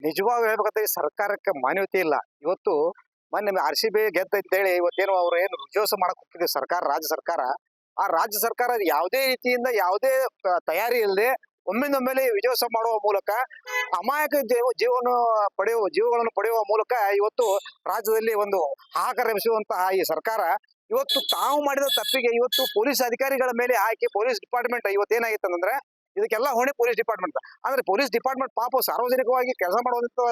ನಿಜವಾಗ ಹೇಳ್ಬೇಕಂದ್ರೆ ಈ ಸರ್ಕಾರಕ್ಕೆ ಮಾನ್ಯತೆ ಇಲ್ಲ. ಇವತ್ತು ಮೊನ್ನೆ RCB ಗೆದ್ದೈತೇಳಿ ಇವತ್ತೇನು ಅವ್ರು ಏನು ರುಜುವಾತು ಮಾಡಕ್ ಹೋಗ್ತಿದೆ ಸರ್ಕಾರ, ರಾಜ್ಯ ಸರ್ಕಾರ. ಆ ರಾಜ್ಯ ಸರ್ಕಾರ ಯಾವುದೇ ರೀತಿಯಿಂದ ಯಾವುದೇ ತಯಾರಿ ಇಲ್ಲದೆ ಒಮ್ಮಿಂದೊಮ್ಮೆಲೆ ವಿಜಯೋತ್ಸವ ಮಾಡುವ ಮೂಲಕ ಅಮಾಯಕ ಜೀವಗಳನ್ನು ಪಡೆಯುವ ಮೂಲಕ ಇವತ್ತು ರಾಜ್ಯದಲ್ಲಿ ಒಂದು ಹಾಹಾಕಾರ ಎಬ್ಬಿಸುವಂತಹ ಈ ಸರ್ಕಾರ ಇವತ್ತು ತಾವು ಮಾಡಿದ ತಪ್ಪಿಗೆ ಇವತ್ತು ಪೊಲೀಸ್ ಅಧಿಕಾರಿಗಳ ಮೇಲೆ ಹಾಕಿ ಪೊಲೀಸ್ ಡಿಪಾರ್ಟ್ಮೆಂಟ್ ಇವತ್ತೇನಾಗಿತ್ತು ಅಂದ್ರೆ ಇದಕ್ಕೆಲ್ಲ ಹೊಣೆ ಪೊಲೀಸ್ ಡಿಪಾರ್ಟ್ಮೆಂಟ್. ಅಂದ್ರೆ ಪೊಲೀಸ್ ಡಿಪಾರ್ಟ್ಮೆಂಟ್ ಪಾಪ ಸಾರ್ವಜನಿಕವಾಗಿ ಕೆಲಸ ಮಾಡುವಂತ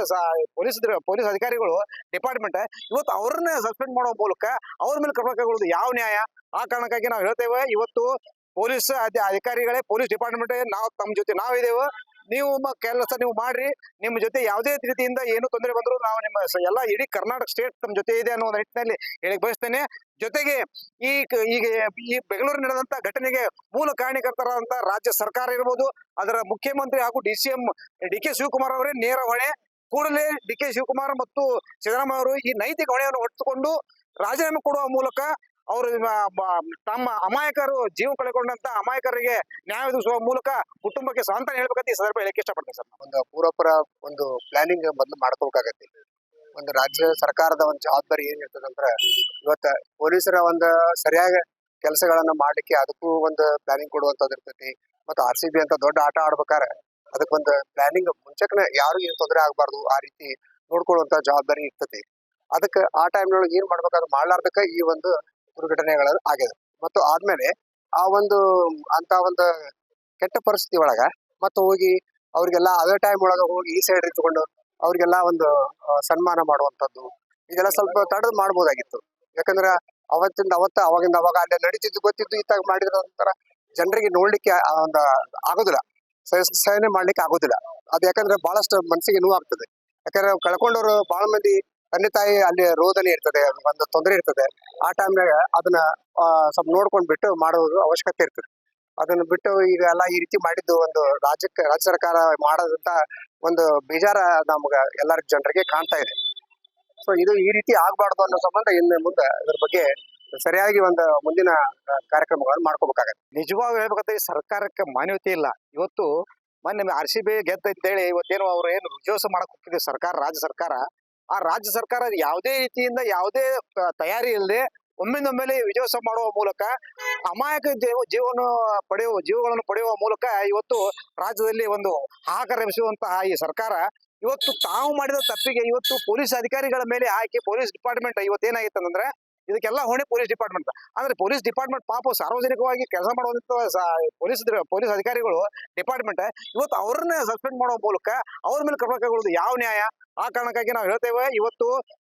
ಪೊಲೀಸ್ ಅಧಿಕಾರಿಗಳು ಡಿಪಾರ್ಟ್ಮೆಂಟ್ ಇವತ್ತು ಅವ್ರನ್ನ ಸಸ್ಪೆಂಡ್ ಮಾಡುವ ಮೂಲಕ ಅವ್ರ ಮೇಲೆ ಕ್ರಮ ಕೈಗೊಳ್ಳುವುದು ಯಾವ ನ್ಯಾಯ? ಆ ಕಾರಣಕ್ಕಾಗಿ ನಾವು ಹೇಳ್ತೇವೆ, ಇವತ್ತು ಪೊಲೀಸ್ ಅಧಿಕಾರಿಗಳೇ, ಪೊಲೀಸ್ ಡಿಪಾರ್ಟ್ಮೆಂಟ್ ನಾವು ತಮ್ಮ ಜೊತೆ ನಾವಿದ್ದೇವೆ, ನೀವು ಕೆಲಸ ನೀವು ಮಾಡ್ರಿ, ನಿಮ್ಮ ಜೊತೆ ಯಾವುದೇ ರೀತಿಯಿಂದ ಏನು ತೊಂದರೆ ಬಂದ್ರು ನಾವು ನಿಮ್ಮ ಎಲ್ಲ ಇಡೀ ಕರ್ನಾಟಕ ಸ್ಟೇಟ್ ತಮ್ಮ ಜೊತೆ ಇದೆ ಅನ್ನೋ ನಿಟ್ಟಿನಲ್ಲಿ ಹೇಳಿ ಬಯಸ್ತೇನೆ. ಜೊತೆಗೆ ಈಗ ಈ ಬೆಂಗಳೂರು ನಡೆದಂತ ಘಟನೆಗೆ ಮೂಲ ಕಾರಣಕರ್ತರಾದಂತ ರಾಜ್ಯ ಸರ್ಕಾರ ಇರ್ಬೋದು, ಅದರ ಮುಖ್ಯಮಂತ್ರಿ ಹಾಗೂ DCM DK ಶಿವಕುಮಾರ್ ಅವರೇ ನೇರ ಹೊಣೆ. ಕೂಡಲೇ DK ಶಿವಕುಮಾರ್ ಮತ್ತು ಸಿದ್ದರಾಮಯ್ಯ ಅವರು ಈ ನೈತಿಕ ಹೊಣೆಯನ್ನು ಹೊತ್ತುಕೊಂಡು ರಾಜೀನಾಮೆ ಕೊಡುವ ಮೂಲಕ ಅವರು ತಮ್ಮ ಅಮಾಯಕರು ಜೀವ ಕಳೆಕೊಂಡಂತ ಅಮಾಯಕರಿಗೆ ನ್ಯಾಯ ಒದಗಿಸುವ ಮೂಲಕ ಕುಟುಂಬಕ್ಕೆ ಸಾಂತ್ವನ ಹೇಳ್ಬೇಕಂತ ಈ ಸಂದರ್ಭ ಹೇಳಕ್ಕೆ ಇಷ್ಟಪಡ್ತೇನೆ ಸರ್. ಒಂದು ಪೂರ್ವಪರ ಒಂದು ಪ್ಲಾನಿಂಗ್ ಮೊದಲು ಮಾಡ್ಕೋಬೇಕಾಗತ್ತೆ. ಒಂದು ರಾಜ್ಯ ಸರ್ಕಾರದ ಒಂದು ಜವಾಬ್ದಾರಿ ಏನಿರ್ತದಂದ್ರೆ ಇವತ್ತ ಪೊಲೀಸರ ಒಂದು ಸರಿಯಾಗಿ ಕೆಲಸಗಳನ್ನ ಮಾಡ್ಲಿಕ್ಕೆ ಅದಕ್ಕೂ ಒಂದು ಪ್ಲಾನಿಂಗ್ ಕೊಡುವಂತದ್ದು ಇರ್ತೈತಿ. ಮತ್ತು RCB ಅಂತ ದೊಡ್ಡ ಆಟ ಆಡ್ಬೇಕಾರೆ ಅದಕ್ಕೊಂದು ಪ್ಲಾನಿಂಗ್ ಮುಂಚೆನೆ ಯಾರು ಏನ್ ತೊಂದರೆ ಆಗ್ಬಾರ್ದು ಆ ರೀತಿ ನೋಡ್ಕೊಳ್ಳುವಂತ ಜವಾಬ್ದಾರಿ ಇರ್ತೈತಿ. ಅದಕ್ಕೆ ಆ ಟೈಮ್ನೊಳಗೆ ಏನ್ ಮಾಡ್ಬೇಕಾದ್ರೆ ಮಾಡ್ಲಾರ್ದಕ್ಕ ಈ ಒಂದು ದುರ್ಘಟನೆಗಳು ಆಗ್ಯದ. ಮತ್ತು ಆದ್ಮೇಲೆ ಆ ಒಂದು ಅಂತ ಒಂದು ಕೆಟ್ಟ ಪರಿಸ್ಥಿತಿ ಒಳಗ ಮತ್ತೆ ಹೋಗಿ ಅವ್ರಿಗೆಲ್ಲ ಅದೇ ಟೈಮ್ ಒಳಗ ಹೋಗಿ ಈ ಸೈಡ್ ಇಟ್ಕೊಂಡು ಅವ್ರಿಗೆಲ್ಲ ಒಂದು ಸನ್ಮಾನ ಮಾಡುವಂತದ್ದು ಇದೆಲ್ಲ ಸ್ವಲ್ಪ ತಡೆದು ಮಾಡ್ಬೋದಾಗಿತ್ತು. ಯಾಕಂದ್ರ ಅವಾಗಿಂದ ಅವಾಗ ಅಲ್ಲೇ ನಡೀತಿದ್ದು ಗೊತ್ತಿದ್ದು ಇತ್ತಾಗ ಮಾಡಿದ್ರ ಒಂಥರ ಜನರಿಗೆ ನೋಡ್ಲಿಕ್ಕೆ ಒಂದು ಆಗೋದಿಲ್ಲ, ಸಹನೆ ಮಾಡ್ಲಿಕ್ಕೆ ಆಗೋದಿಲ್ಲ. ಅದು ಯಾಕಂದ್ರೆ ಬಹಳಷ್ಟು ಮನಸ್ಸಿಗೆ ನೋವಾಗ್ತದೆ. ಯಾಕಂದ್ರೆ ಕಳ್ಕೊಂಡವ್ರು ಬಹಳ ಮಂದಿ ತಂದೆ ತಾಯಿ ಅಲ್ಲಿ ರೋದನೆ ಇರ್ತದೆ, ಒಂದು ತೊಂದರೆ ಇರ್ತದೆ. ಆ ಟೈಮ್ನಾಗ ಅದನ್ನ ಸ್ವಲ್ಪ ನೋಡ್ಕೊಂಡ್ ಬಿಟ್ಟು ಮಾಡೋದು ಅವಶ್ಯಕತೆ ಇರ್ತದೆ. ಅದನ್ನ ಬಿಟ್ಟು ಈಗ ಎಲ್ಲ ಈ ರೀತಿ ಮಾಡಿದ್ದು ಒಂದು ರಾಜ್ಯ ಸರ್ಕಾರ ಮಾಡೋದಂತ ಒಂದು ಬೇಜಾರ ನಮ್ಗ ಎಲ್ಲರ ಜನರಿಗೆ ಕಾಣ್ತಾ ಇದೆ. ಸೊ ಇದು ಈ ರೀತಿ ಆಗ್ಬಾರ್ದು ಅನ್ನೋ ಸಂಬಂಧ ಇನ್ನು ಮುಂದೆ ಇದ್ರ ಬಗ್ಗೆ ಸರಿಯಾಗಿ ಒಂದು ಮುಂದಿನ ಕಾರ್ಯಕ್ರಮಗಳನ್ನು ಮಾಡ್ಕೋಬೇಕಾಗತ್ತೆ. ನಿಜವಾಗ ಹೇಳ್ಬೇಕಂದ್ರೆ ಈ ಸರ್ಕಾರಕ್ಕೆ ಮಾನ್ಯತೆ ಇಲ್ಲ. ಇವತ್ತು ಮೊನ್ನೆ RCB ಗೆದ್ದೈತೇಳಿ ಇವತ್ತೇನು ಅವ್ರು ಏನು ರುಜುವಾತು ಮಾಡಕ್ ಹೋಗ್ತಿದೆ ಸರ್ಕಾರ, ರಾಜ್ಯ ಸರ್ಕಾರ. ಆ ರಾಜ್ಯ ಸರ್ಕಾರ ಯಾವುದೇ ರೀತಿಯಿಂದ ಯಾವುದೇ ತಯಾರಿ ಇಲ್ಲದೆ ಒಮ್ಮಿಂದೊಮ್ಮೆಲೆ ವಿಜಯೋತ್ಸವ ಮಾಡುವ ಮೂಲಕ ಅಮಾಯಕ ಜೀವಗಳನ್ನು ಪಡೆಯುವ ಮೂಲಕ ಇವತ್ತು ರಾಜ್ಯದಲ್ಲಿ ಒಂದು ಹಾಹಾಕಾರ ಎಬ್ಬಿಸುವಂತಹ ಈ ಸರ್ಕಾರ ಇವತ್ತು ತಾವು ಮಾಡಿದ ತಪ್ಪಿಗೆ ಇವತ್ತು ಪೊಲೀಸ್ ಅಧಿಕಾರಿಗಳ ಮೇಲೆ ಹಾಕಿ ಪೊಲೀಸ್ ಡಿಪಾರ್ಟ್ಮೆಂಟ್ ಇವತ್ತೇನಾಗಿತ್ತು ಅಂದ್ರೆ ಇದಕ್ಕೆಲ್ಲ ಹೊಣೆ ಪೊಲೀಸ್ ಡಿಪಾರ್ಟ್ಮೆಂಟ್. ಅಂದ್ರೆ ಪೊಲೀಸ್ ಡಿಪಾರ್ಟ್ಮೆಂಟ್ ಪಾಪ ಸಾರ್ವಜನಿಕವಾಗಿ ಕೆಲಸ ಮಾಡುವಂತ ಪೊಲೀಸ್ ಅಧಿಕಾರಿಗಳು ಡಿಪಾರ್ಟ್ಮೆಂಟ್ ಇವತ್ತು ಅವ್ರನ್ನ ಸಸ್ಪೆಂಡ್ ಮಾಡುವ ಮೂಲಕ ಅವ್ರ ಮೇಲೆ ಕ್ರಮ ಕೈಗೊಳ್ಳುವುದು ಯಾವ ನ್ಯಾಯ? ಆ ಕಾರಣಕ್ಕಾಗಿ ನಾವು ಹೇಳ್ತೇವೆ, ಇವತ್ತು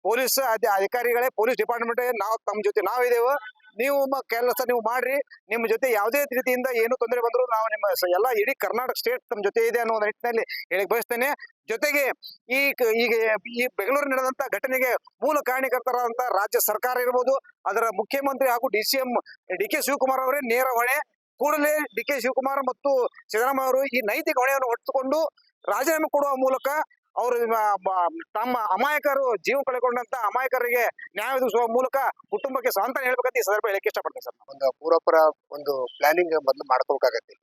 ಪೊಲೀಸ್ ಅಧಿಕಾರಿಗಳೇ, ಪೊಲೀಸ್ ಡಿಪಾರ್ಟ್ಮೆಂಟ್ ನಾವು ತಮ್ಮ ಜೊತೆ ನಾವಿದ್ದೇವೆ, ನೀವು ಕೆಲಸ ನೀವು ಮಾಡ್ರಿ, ನಿಮ್ಮ ಜೊತೆ ಯಾವುದೇ ರೀತಿಯಿಂದ ಏನು ತೊಂದರೆ ಬಂದ್ರು ನಾವು ನಿಮ್ಮ ಎಲ್ಲ ಇಡೀ ಕರ್ನಾಟಕ ಸ್ಟೇಟ್ ತಮ್ಮ ಜೊತೆ ಇದೆ ಅನ್ನೋ ನಿಟ್ಟಿನಲ್ಲಿ ಹೇಳಿ ಬಯಸ್ತೇನೆ. ಜೊತೆಗೆ ಈಗ ಈ ಬೆಂಗಳೂರು ನಡೆದಂತ ಘಟನೆಗೆ ಮೂಲ ಕಾರಣಕರ್ತರಾದಂತ ರಾಜ್ಯ ಸರ್ಕಾರ ಇರ್ಬೋದು, ಅದರ ಮುಖ್ಯಮಂತ್ರಿ ಹಾಗೂ DCM DK ಶಿವಕುಮಾರ್ ಅವರೇ ನೇರ ಹೊಣೆ. ಕೂಡಲೇ DK ಶಿವಕುಮಾರ್ ಮತ್ತು ಸಿದ್ದರಾಮಯ್ಯ ಅವರು ಈ ನೈತಿಕ ಹೊಣೆಯನ್ನು ಹೊತ್ತುಕೊಂಡು ರಾಜೀನಾಮೆ ಕೊಡುವ ಮೂಲಕ ಅವರು ತಮ್ಮ ಅಮಾಯಕರು ಜೀವ ಕಳೆಕೊಂಡಂತ ಅಮಾಯಕರಿಗೆ ನ್ಯಾಯ ಒದಗಿಸುವ ಮೂಲಕ ಕುಟುಂಬಕ್ಕೆ ಸಾಂತ್ವನ ಹೇಳ್ಬೇಕಂತ ಈ ಸಂದರ್ಭ ಹೇಳಕ್ಕೆ ಇಷ್ಟಪಡ್ತೇನೆ ಸರ್. ಒಂದು ಪೂರ್ವಪರ ಒಂದು ಪ್ಲಾನಿಂಗ್ ಮೊದಲು ಮಾಡ್ಕೋಬೇಕಾಗತ್ತೆ.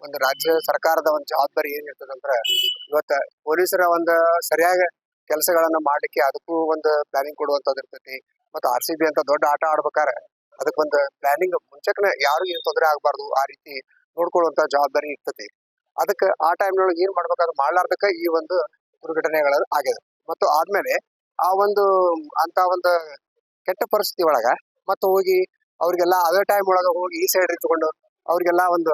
ಒಂದು ರಾಜ್ಯ ಸರ್ಕಾರದ ಒಂದು ಜವಾಬ್ದಾರಿ ಏನಿರ್ತದಂದ್ರೆ ಇವತ್ತ ಪೊಲೀಸರ ಒಂದು ಸರಿಯಾಗಿ ಕೆಲಸಗಳನ್ನ ಮಾಡ್ಲಿಕ್ಕೆ ಅದಕ್ಕೂ ಒಂದು ಪ್ಲಾನಿಂಗ್ ಕೊಡುವಂತದ್ದು ಇರ್ತೈತಿ. ಮತ್ತು RCB ಅಂತ ದೊಡ್ಡ ಆಟ ಆಡ್ಬೇಕಾರೆ ಅದಕ್ಕೊಂದು ಪ್ಲಾನಿಂಗ್ ಮುಂಚೆನೆ ಯಾರು ಏನ್ ತೊಂದರೆ ಆಗ್ಬಾರ್ದು ಆ ರೀತಿ ನೋಡ್ಕೊಳ್ಳುವಂತ ಜವಾಬ್ದಾರಿ ಇರ್ತೈತಿ. ಅದಕ್ಕೆ ಆ ಟೈಮ್ನೊಳಗೆ ಏನ್ ಮಾಡ್ಬೇಕಾದ್ರೆ ಮಾಡ್ಲಾರ್ದಕ್ಕ ಈ ಒಂದು ದುರ್ಘಟನೆಗಳು ಆಗ್ಯದ. ಮತ್ತು ಆದ್ಮೇಲೆ ಆ ಒಂದು ಅಂತ ಒಂದು ಕೆಟ್ಟ ಪರಿಸ್ಥಿತಿ ಒಳಗ ಮತ್ತೆ ಹೋಗಿ ಅವ್ರಿಗೆಲ್ಲ ಅದೇ ಟೈಮ್ ಒಳಗ ಹೋಗಿ ಈ ಸೈಡ್ ಇಟ್ಕೊಂಡು ಅವ್ರಿಗೆಲ್ಲ ಒಂದು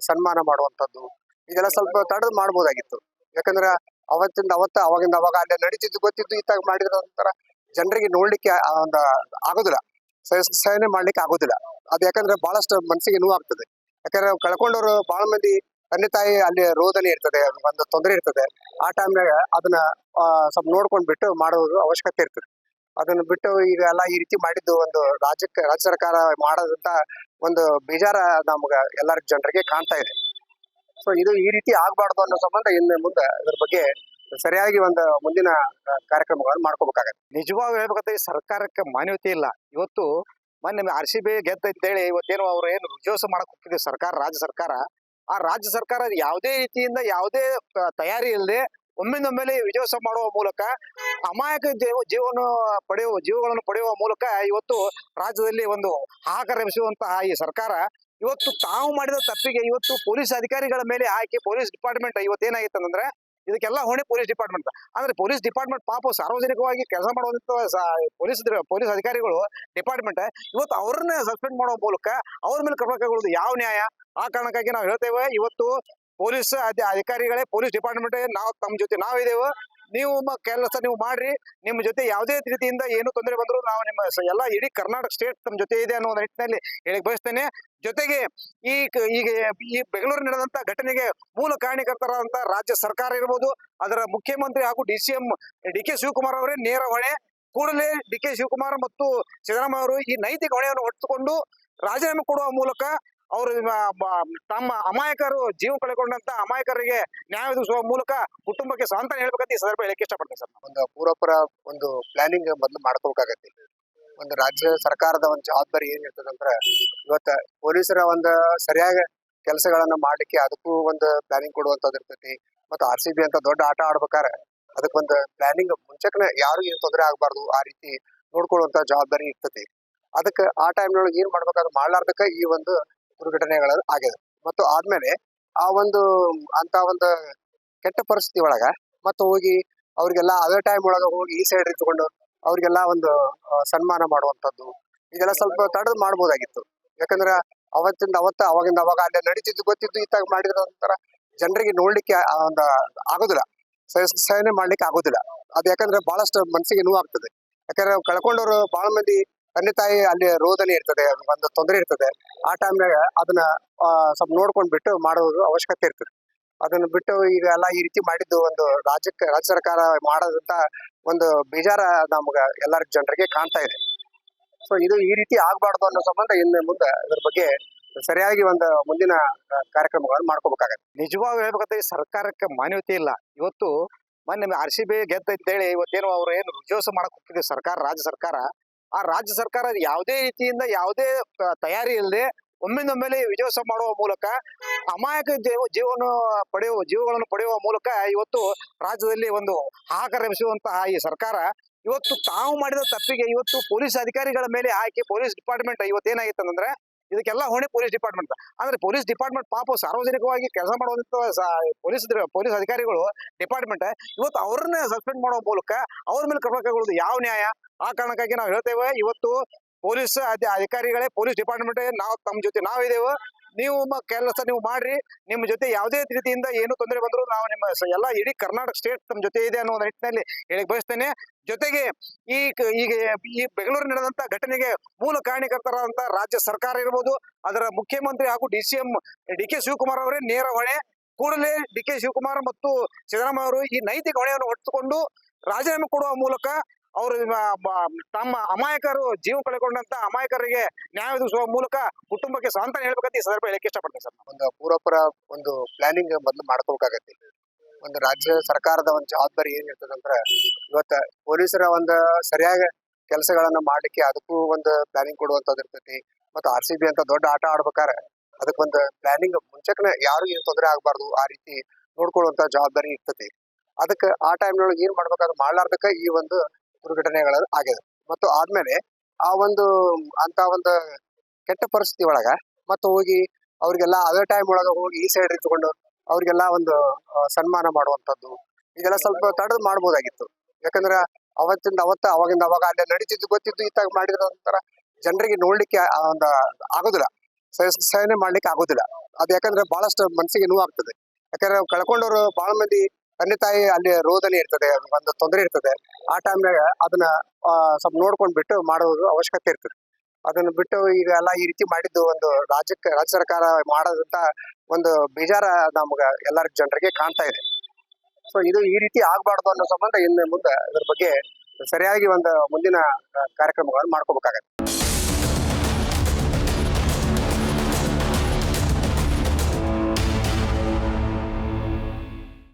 ಸನ್ಮಾನ ಮಾಡುವಂತದ್ದು ಇದೆಲ್ಲ ಸ್ವಲ್ಪ ತಡೆದು ಮಾಡ್ಬೋದಾಗಿತ್ತು. ಯಾಕಂದ್ರ ಅವಾಗಿಂದ ಅವಾಗ ಅಲ್ಲೇ ನಡೀತಿದ್ದು ಗೊತ್ತಿದ್ದು ಇತ್ತಾಗ ಮಾಡಿದ್ರ ಒಂಥರ ಜನರಿಗೆ ನೋಡ್ಲಿಕ್ಕೆ ಒಂದು ಆಗೋದಿಲ್ಲ, ಸಹನೆ ಮಾಡ್ಲಿಕ್ಕೆ ಆಗೋದಿಲ್ಲ. ಅದು ಯಾಕಂದ್ರೆ ಬಹಳಷ್ಟು ಮನಸ್ಸಿಗೆ ನೋವಾಗ್ತದೆ. ಯಾಕಂದ್ರೆ ಕಳ್ಕೊಂಡವ್ರು ಬಹಳ ಮಂದಿ ತಂದೆ ತಾಯಿ ಅಲ್ಲಿ ರೋದನೆ ಇರ್ತದೆ, ಒಂದು ತೊಂದರೆ ಇರ್ತದೆ. ಆ ಟೈಮ್ನಾಗ ಅದನ್ನ ಸ್ವಲ್ಪ ನೋಡ್ಕೊಂಡ್ ಬಿಟ್ಟು ಮಾಡೋದು ಅವಶ್ಯಕತೆ ಇರ್ತದೆ. ಅದನ್ನ ಬಿಟ್ಟು ಈಗ ಎಲ್ಲ ಈ ರೀತಿ ಮಾಡಿದ್ದು ಒಂದು ರಾಜ್ಯ ಸರ್ಕಾರ ಮಾಡೋದಂತ ಒಂದು ಬೇಜಾರ ನಮ್ಗ ಎಲ್ಲರ ಜನರಿಗೆ ಕಾಣ್ತಾ ಇದೆ. ಸೊ ಇದು ಈ ರೀತಿ ಆಗ್ಬಾರ್ದು ಅನ್ನೋ ಸಂಬಂಧ ಇನ್ನು ಮುಂದೆ ಇದ್ರ ಬಗ್ಗೆ ಸರಿಯಾಗಿ ಒಂದು ಮುಂದಿನ ಕಾರ್ಯಕ್ರಮಗಳನ್ನು ಮಾಡ್ಕೋಬೇಕಾಗತ್ತೆ. ನಿಜವಾಗ ಹೇಳ್ಬೇಕಂದ್ರೆ ಈ ಸರ್ಕಾರಕ್ಕೆ ಮಾನ್ಯತೆ ಇಲ್ಲ. ಇವತ್ತು ಮೊನ್ನೆ RCB ಗೆದ್ದೈತೇಳಿ ಇವತ್ತೇನು ಅವ್ರು ಏನು ರುಜುವಾತು ಮಾಡಕ್ ಹೋಗ್ತಿದೆ ಸರ್ಕಾರ, ರಾಜ್ಯ ಸರ್ಕಾರ. ಆ ರಾಜ್ಯ ಸರ್ಕಾರ ಯಾವುದೇ ರೀತಿಯಿಂದ ಯಾವುದೇ ತಯಾರಿ ಇಲ್ಲದೆ ಒಮ್ಮಿಂದೊಮ್ಮೆಲೆ ವಿಜಯೋತ್ಸವ ಮಾಡುವ ಮೂಲಕ ಅಮಾಯಕ ಜೀವಗಳನ್ನು ಪಡೆಯುವ ಮೂಲಕ ಇವತ್ತು ರಾಜ್ಯದಲ್ಲಿ ಒಂದು ಹಾಹಾಕಾರ ಎಬ್ಬಿಸುವಂತಹ ಈ ಸರ್ಕಾರ ಇವತ್ತು ತಾವು ಮಾಡಿದ ತಪ್ಪಿಗೆ ಇವತ್ತು ಪೊಲೀಸ್ ಅಧಿಕಾರಿಗಳ ಮೇಲೆ ಹಾಕಿ ಪೊಲೀಸ್ ಡಿಪಾರ್ಟ್ಮೆಂಟ್ ಇವತ್ತು ಏನಾಗಿತ್ತು ಅಂದ್ರೆ ಇದಕ್ಕೆಲ್ಲ ಹೊಣೆ ಪೊಲೀಸ್ ಡಿಪಾರ್ಟ್ಮೆಂಟ್. ಅಂದ್ರೆ ಪೊಲೀಸ್ ಡಿಪಾರ್ಟ್ಮೆಂಟ್ ಪಾಪ ಸಾರ್ವಜನಿಕವಾಗಿ ಕೆಲಸ ಮಾಡುವಂತ ಪೊಲೀಸ್ ಅಧಿಕಾರಿಗಳು ಡಿಪಾರ್ಟ್ಮೆಂಟ್ ಇವತ್ತು ಅವ್ರನ್ನ ಸಸ್ಪೆಂಡ್ ಮಾಡುವ ಮೂಲಕ ಅವ್ರ ಮೇಲೆ ಕ್ರಮ ಕೈಗೊಳ್ಳೋದು ಯಾವ ನ್ಯಾಯ? ಆ ಕಾರಣಕ್ಕಾಗಿ ನಾವು ಹೇಳ್ತೇವೆ, ಇವತ್ತು ಪೊಲೀಸ್ ಅಧಿಕಾರಿಗಳೇ, ಪೊಲೀಸ್ ಡಿಪಾರ್ಟ್ಮೆಂಟ್ ನಾವು ತಮ್ಮ ಜೊತೆ ನಾವಿದ್ದೇವೆ, ನೀವು ಕೆಲಸ ನೀವು ಮಾಡ್ರಿ, ನಿಮ್ಮ ಜೊತೆ ಯಾವುದೇ ರೀತಿಯಿಂದ ಏನು ತೊಂದರೆ ಬಂದ್ರು ನಾವು ನಿಮ್ಮ ಎಲ್ಲ ಇಡೀ ಕರ್ನಾಟಕ ಸ್ಟೇಟ್ ತಮ್ಮ ಜೊತೆ ಇದೆ ಅನ್ನೋ ನಿಟ್ಟಿನಲ್ಲಿ ಹೇಳಕ್ ಬಯಸ್ತೇನೆ. ಜೊತೆಗೆ ಈಗ ಈ ಬೆಂಗಳೂರು ನಡೆದಂತ ಘಟನೆಗೆ ಮೂಲ ಕಾರಣಕರ್ತರಾದಂತ ರಾಜ್ಯ ಸರ್ಕಾರ ಇರ್ಬೋದು, ಅದರ ಮುಖ್ಯಮಂತ್ರಿ ಹಾಗೂ DCM ಡಿ ಕೆ ಶಿವಕುಮಾರ್ ಅವರೇ ನೇರ ಹೊಣೆ. ಕೂಡಲೇ ಡಿ ಕೆ ಶಿವಕುಮಾರ್ ಮತ್ತು ಸಿದ್ದರಾಮಯ್ಯ ಅವರು ಈ ನೈತಿಕ ಹೊಣೆಯನ್ನು ಹೊತ್ತುಕೊಂಡು ರಾಜೀನಾಮೆ ಕೊಡುವ ಮೂಲಕ ಅವರು ತಮ್ಮ ಅಮಾಯಕರು ಜೀವ ಕಳೆಕೊಂಡಂತ ಅಮಾಯಕರಿಗೆ ನ್ಯಾಯ ಒದಗಿಸುವ ಮೂಲಕ ಕುಟುಂಬಕ್ಕೆ ಸಾಂತ್ವನ ಹೇಳ್ಬೇಕಂತ ಈ ಸಂದರ್ಭ ಹೇಳಕ್ಕೆ ಇಷ್ಟಪಡ್ತೀನಿ ಸರ್. ಒಂದು ಪೂರ್ವಪರ ಒಂದು ಪ್ಲಾನಿಂಗ್ ಮೊದ್ಲು ಮಾಡ್ಕೋಬೇಕಾಗತ್ತೆ. ಒಂದು ರಾಜ್ಯ ಸರ್ಕಾರದ ಒಂದು ಜವಾಬ್ದಾರಿ ಏನಿರ್ತದಂದ್ರ ಇವತ್ತ ಪೊಲೀಸರ ಒಂದು ಸರಿಯಾಗಿ ಕೆಲಸಗಳನ್ನ ಮಾಡ್ಲಿಕ್ಕೆ ಅದಕ್ಕೂ ಒಂದು ಪ್ಲಾನಿಂಗ್ ಕೊಡುವಂತದ್ದು ಇರ್ತೈತಿ. ಮತ್ತು RCB ಅಂತ ದೊಡ್ಡ ಆಟ ಆಡ್ಬೇಕಾರೆ ಅದಕ್ಕೆ ಒಂದು ಪ್ಲಾನಿಂಗ್ ಮುಂಚೆಕನೆ ಯಾರು ಏನ್ ತೊಂದರೆ ಆಗ್ಬಾರ್ದು ಆ ರೀತಿ ನೋಡ್ಕೊಳ್ಳುವಂತ ಜವಾಬ್ದಾರಿ ಇರ್ತೈತಿ. ಅದಕ್ಕೆ ಆ ಟೈಮ್ನೊಳಗೆ ಏನ್ ಮಾಡ್ಬೇಕಾದ್ರೆ ಮಾಡ್ಲಾರ್ದಕ್ಕ ಈ ಒಂದು ದುರ್ಘಟನೆಗಳು ಆಗಿದೆ. ಮತ್ತು ಆದ್ಮೇಲೆ ಆ ಒಂದು ಅಂತ ಒಂದು ಕೆಟ್ಟ ಪರಿಸ್ಥಿತಿ ಒಳಗ ಮತ್ತು ಹೋಗಿ ಅವ್ರಿಗೆಲ್ಲ ಅದೇ ಟೈಮ್ ಒಳಗ ಹೋಗಿ ಈ ಸೈಡ್ ಇಟ್ಕೊಂಡು ಅವ್ರಿಗೆಲ್ಲ ಒಂದು ಸನ್ಮಾನ ಮಾಡುವಂತದ್ದು ಇದೆಲ್ಲ ಸ್ವಲ್ಪ ತಡೆದು ಮಾಡ್ಬೋದಾಗಿತ್ತು. ಯಾಕಂದ್ರೆ ಅವಾಗಿಂದ ಅವಾಗ ಅಲ್ಲೇ ನಡೀತಿದ್ದು ಗೊತ್ತಿದ್ದು ಇತ್ತಾಗ ಮಾಡಿದ ನಂತರ ಜನರಿಗೆ ನೋಡ್ಲಿಕ್ಕೆ ಒಂದು ಆಗೋದಿಲ್ಲ, ಸಹನೆ ಮಾಡ್ಲಿಕ್ಕೆ ಆಗೋದಿಲ್ಲ. ಅದು ಯಾಕಂದ್ರೆ ಬಹಳಷ್ಟು ಮನಸ್ಸಿಗೆ ನೋವು ಆಗ್ತದೆ. ಯಾಕಂದ್ರೆ ಕಳ್ಕೊಂಡವ್ರು ಬಹಳ ಮಂದಿ ತಂದೆ ತಾಯಿ ಅಲ್ಲಿ ರೋದನೆ ಇರ್ತದೆ, ಒಂದು ತೊಂದರೆ ಇರ್ತದೆ. ಆ ಟೈಮ್ನಾಗ ಅದನ್ನ ಸ್ವಲ್ಪ ನೋಡ್ಕೊಂಡ್ ಬಿಟ್ಟು ಮಾಡೋದು ಅವಶ್ಯಕತೆ ಇರ್ತದೆ. ಅದನ್ನ ಬಿಟ್ಟು ಈಗ ಎಲ್ಲ ಈ ರೀತಿ ಮಾಡಿದ್ದು ಒಂದು ರಾಜ್ಯ ಸರ್ಕಾರ ಮಾಡೋದಂತ ಒಂದು ಬೇಜಾರ ನಮ್ಗ ಎಲ್ಲರ ಜನರಿಗೆ ಕಾಣ್ತಾ ಇದೆ. ಸೊ ಇದು ಈ ರೀತಿ ಆಗ್ಬಾರ್ದು ಅನ್ನೋ ಸಂಬಂಧ ಇನ್ನು ಮುಂದೆ ಇದ್ರ ಬಗ್ಗೆ ಸರಿಯಾಗಿ ಒಂದು ಮುಂದಿನ ಕಾರ್ಯಕ್ರಮಗಳನ್ನು ಮಾಡ್ಕೋಬೇಕಾಗತ್ತೆ. ನಿಜವಾಗ ಹೇಳ್ಬೇಕಂತ ಈ ಸರ್ಕಾರಕ್ಕೆ ಮಾನ್ಯತೆ ಇಲ್ಲ. ಇವತ್ತು ಮೊನ್ನೆ RCB ಗೆದ್ದೈತೇಳಿ ಇವತ್ತೇನು ಅವ್ರು ಏನು ವಿಜಯೋತ್ಸವ ಮಾಡಕ್ ಹೋಗ್ತಿದೆ ಸರ್ಕಾರ, ರಾಜ್ಯ ಸರ್ಕಾರ, ಆ ರಾಜ್ಯ ಸರ್ಕಾರ ಯಾವುದೇ ರೀತಿಯಿಂದ ಯಾವುದೇ ತಯಾರಿ ಇಲ್ಲದೆ ಒಮ್ಮಿಂದೊಮ್ಮೆಲೆ ವಿಜಯೋತ್ಸವ ಮಾಡುವ ಮೂಲಕ ಅಮಾಯಕ ಜೀವಗಳನ್ನು ಪಡೆಯುವ ಮೂಲಕ ಇವತ್ತು ರಾಜ್ಯದಲ್ಲಿ ಒಂದು ಹಾಹಾಕಾರ ಎಬ್ಬಿಸುವಂತಹ ಈ ಸರ್ಕಾರ ಇವತ್ತು ತಾವು ಮಾಡಿದ ತಪ್ಪಿಗೆ ಇವತ್ತು ಪೊಲೀಸ್ ಅಧಿಕಾರಿಗಳ ಮೇಲೆ ಹಾಕಿ ಪೊಲೀಸ್ ಡಿಪಾರ್ಟ್ಮೆಂಟ್ ಇವತ್ತು ಏನಾಗಿತ್ತು ಅಂದ್ರೆ ಇದಕ್ಕೆಲ್ಲ ಹೊಣೆ ಪೊಲೀಸ್ ಡಿಪಾರ್ಟ್ಮೆಂಟ್. ಅಂದ್ರೆ ಪೊಲೀಸ್ ಡಿಪಾರ್ಟ್ಮೆಂಟ್ ಪಾಪ ಸಾರ್ವಜನಿಕವಾಗಿ ಕೆಲಸ ಮಾಡುವಂತ ಪೊಲೀಸ್ ಅಧಿಕಾರಿಗಳು ಡಿಪಾರ್ಟ್ಮೆಂಟ್ ಇವತ್ತು ಅವ್ರನ್ನ ಸಸ್ಪೆಂಡ್ ಮಾಡುವ ಮೂಲಕ ಅವ್ರ ಮೇಲೆ ಕ್ರಮ ಕೈಗೊಳ್ಳೋದು ಯಾವ ನ್ಯಾಯ? ಆ ಕಾರಣಕ್ಕಾಗಿ ನಾವು ಹೇಳ್ತೇವೆ, ಇವತ್ತು ಪೊಲೀಸ್ ಅಧಿಕಾರಿಗಳೇ, ಪೊಲೀಸ್ ಡಿಪಾರ್ಟ್ಮೆಂಟ್ ನಾವು ತಮ್ಮ ಜೊತೆ ನಾವಿದ್ದೇವೆ, ನೀವು ಕೆಲಸ ನೀವು ಮಾಡ್ರಿ, ನಿಮ್ಮ ಜೊತೆ ಯಾವುದೇ ರೀತಿಯಿಂದ ಏನು ತೊಂದರೆ ಬಂದ್ರು ನಾವು ನಿಮ್ಮ ಎಲ್ಲ ಇಡೀ ಕರ್ನಾಟಕ ಸ್ಟೇಟ್ ತಮ್ಮ ಜೊತೆ ಇದೆ ಅನ್ನೋ ನಿಟ್ಟಿನಲ್ಲಿ ಹೇಳಕ್ ಬಯಸ್ತೇನೆ. ಜೊತೆಗೆ ಈಗ ಈ ಬೆಂಗಳೂರು ನಡೆದಂತ ಘಟನೆಗೆ ಮೂಲ ಕಾರಣಕರ್ತರಾದಂತ ರಾಜ್ಯ ಸರ್ಕಾರ ಇರ್ಬೋದು, ಅದರ ಮುಖ್ಯಮಂತ್ರಿ ಹಾಗೂ DCM ಡಿ ಕೆ ಶಿವಕುಮಾರ್ ಅವರೇ ನೇರ ಹೊಣೆ. ಕೂಡಲೇ ಡಿ ಕೆ ಶಿವಕುಮಾರ್ ಮತ್ತು ಸಿದ್ದರಾಮಯ್ಯ ಅವರು ಈ ನೈತಿಕ ಹೊಣೆಯನ್ನು ಹೊತ್ತುಕೊಂಡು ರಾಜೀನಾಮೆ ಕೊಡುವ ಮೂಲಕ ಅವರು ತಮ್ಮ ಅಮಾಯಕರು ಜೀವ ಕಳೆಕೊಂಡಂತ ಅಮಾಯಕರಿಗೆ ನ್ಯಾಯ ಒದಗಿಸುವ ಮೂಲಕ ಕುಟುಂಬಕ್ಕೆ ಸಾಂತ್ವನ ಹೇಳ್ಬೇಕಂತ ಈ ಸಂದರ್ಭ ಹೇಳಕ್ಕೆ ಇಷ್ಟಪಡ್ತೀನಿ ಸರ್. ಒಂದು ಪೂರ್ವಪರ ಒಂದು ಪ್ಲಾನಿಂಗ್ ಮೊದ್ಲು ಮಾಡ್ಕೋಬೇಕಾಗತ್ತೆ. ಒಂದು ರಾಜ್ಯ ಸರ್ಕಾರದ ಒಂದು ಜವಾಬ್ದಾರಿ ಏನಿರ್ತದಂದ್ರ ಇವತ್ತ ಪೊಲೀಸರ ಒಂದು ಸರಿಯಾಗಿ ಕೆಲಸಗಳನ್ನ ಮಾಡ್ಲಿಕ್ಕೆ ಅದಕ್ಕೂ ಒಂದು ಪ್ಲಾನಿಂಗ್ ಕೊಡುವಂತದ್ದು ಇರ್ತೈತಿ. ಮತ್ತು RCB ಅಂತ ದೊಡ್ಡ ಆಟ ಆಡ್ಬೇಕಾರೆ ಅದಕ್ಕೊಂದು ಪ್ಲಾನಿಂಗ್ ಮುಂಚೆಕನೆ ಯಾರು ಏನ್ ತೊಂದರೆ ಆಗ್ಬಾರ್ದು ಆ ರೀತಿ ನೋಡ್ಕೊಳ್ಳುವಂತ ಜವಾಬ್ದಾರಿ ಇರ್ತೈತಿ. ಅದಕ್ಕೆ ಆ ಟೈಮ್ನೊಳಗೆ ಏನ್ ಮಾಡ್ಬೇಕಾದ್ರೆ ಮಾಡ್ಲಾರ್ದಕ್ಕ ಈ ಒಂದು ದುರ್ಘಟನೆಗಳು ಆಗಿದೆ. ಮತ್ತು ಆದ್ಮೇಲೆ ಆ ಒಂದು ಅಂತ ಒಂದು ಕೆಟ್ಟ ಪರಿಸ್ಥಿತಿ ಒಳಗ ಮತ್ತು ಹೋಗಿ ಅವ್ರಿಗೆಲ್ಲ ಅದೇ ಟೈಮ್ ಒಳಗ ಹೋಗಿ ಈ ಸೈಡ್ ಇಟ್ಕೊಂಡು ಅವ್ರಿಗೆಲ್ಲ ಒಂದು ಸನ್ಮಾನ ಮಾಡುವಂತದ್ದು ಇದೆಲ್ಲ ಸ್ವಲ್ಪ ತಡೆದು ಮಾಡ್ಬೋದಾಗಿತ್ತು. ಯಾಕಂದ್ರೆ ಅವಾಗಿಂದ ಅವಾಗ ಅಲ್ಲೇ ನಡೀತಿದ್ದು ಗೊತ್ತಿದ್ದು ಇತ್ತಾಗ ಮಾಡಿದ ನಂತರ ಜನರಿಗೆ ನೋಡ್ಲಿಕ್ಕೆ ಒಂದು ಆಗೋದಿಲ್ಲ, ಸಹನೆ ಮಾಡ್ಲಿಕ್ಕೆ ಆಗೋದಿಲ್ಲ. ಅದು ಯಾಕಂದ್ರೆ ಬಹಳಷ್ಟು ಮನಸ್ಸಿಗೆ ನೋವು ಆಗ್ತದೆ. ಯಾಕಂದ್ರೆ ಕಳ್ಕೊಂಡವ್ರು ಬಹಳ ಮಂದಿ ತಂದೆ ತಾಯಿ ಅಲ್ಲಿ ರೋದನೆ ಇರ್ತದೆ, ಒಂದು ತೊಂದರೆ ಇರ್ತದೆ. ಆ ಟೈಮ್ನಾಗ ಅದನ್ನ ಸ್ವಲ್ಪ ನೋಡ್ಕೊಂಡ್ ಬಿಟ್ಟು ಮಾಡೋದು ಅವಶ್ಯಕತೆ ಇರ್ತದೆ. ಅದನ್ನ ಬಿಟ್ಟು ಈಗ ಎಲ್ಲ ಈ ರೀತಿ ಮಾಡಿದ್ದು ಒಂದು ರಾಜ್ಯ ಸರ್ಕಾರ ಮಾಡೋದಂತ ಒಂದು ಬೇಜಾರ ನಮ್ಗ ಎಲ್ಲರ ಜನರಿಗೆ ಕಾಣ್ತಾ ಇದೆ. ಸೊ ಇದು ಈ ರೀತಿ ಆಗ್ಬಾರ್ದು ಅನ್ನೋ ಸಂಬಂಧ ಇನ್ನು ಮುಂದೆ ಇದ್ರ ಬಗ್ಗೆ ಸರಿಯಾಗಿ ಒಂದು ಮುಂದಿನ ಕಾರ್ಯಕ್ರಮಗಳನ್ನು ಮಾಡ್ಕೋಬೇಕಾಗತ್ತೆ.